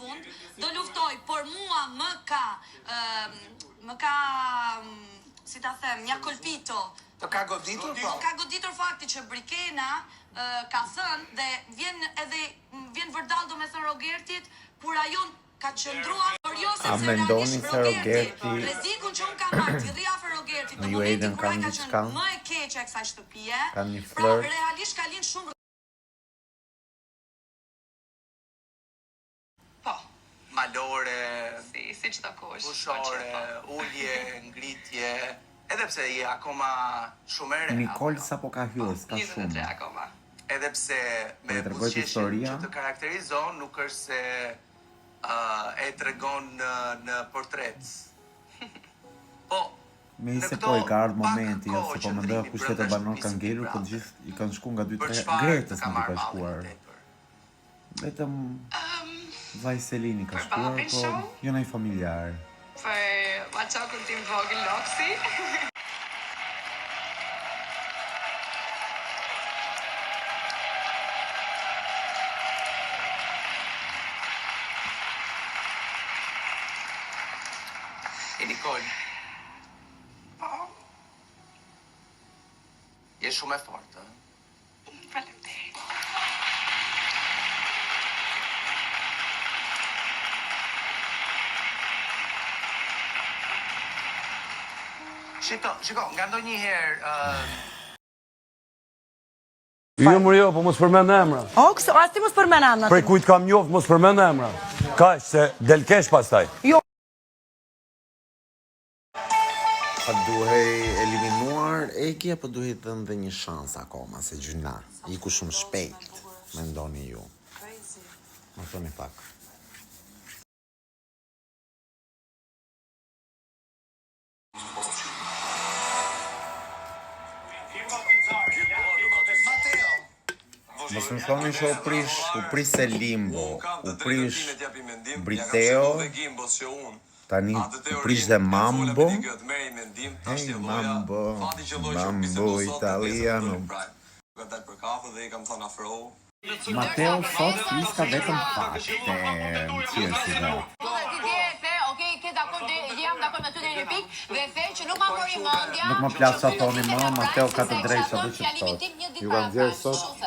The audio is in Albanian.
fund, do luftoj, por mua më ka, si ta them, mja kolpito. Të ka goditur, po? Ka goditur fakti që Brikena ka thënë dhe vjen vërdall do me thënë Rogertit, kur ajo ka qëndruar furioze se realisht Rogerti, rrezikun që unë kam marrë të rri afër Rogertit, në momentin kur ai ka qenë më e keqe e kësaj shtëpie, pra realisht ka lind shumë. Po. Malore, Si që të kosh. pushore, ullje, ngritje, edhe pse je akoma shumë e re. Nikol sapo ka hyrë, s'ka 23 shumë. akoma. Edhe pse me tregoj buzëqeshjen historia. që të karakterizon, nuk është se e tregon në portret. Po, Me se po i ka ardhur momenti, se po mendoj kushtet e banor kanë ngelur, po gjithë i kanë shkuar nga 2-3 Gretës nuk i ka shkuar. Vetëm vaj Selini ka shkuar, po jo ndaj familjar. Për maqokun tim vogël Loksi. E Nikol, je shumë e fortë, Faleminderit. Shiko, nga ndonjëherë Jo, po mos përmend emra. As ti mos përmend emra. Prej kujt kam njoft, mos përmend emra. Kaq se del kesh pastaj. Jo. A duhej eliminuar Eki apo duhej të dhënë një shans akoma se gjyna iku shumë shpejt, mendoni ju? Më thoni pak. Mos më thoni që u prish Limbo, u prish Briteo, tani u prish dhe Mambo. Hey, Mambo italiano. Mateo thot se iska vetëm fakte qërësive. Nuk më plasë sa thoni më, Mateo ka të drejtë sa du që të thot. Ju kanë djerë sot?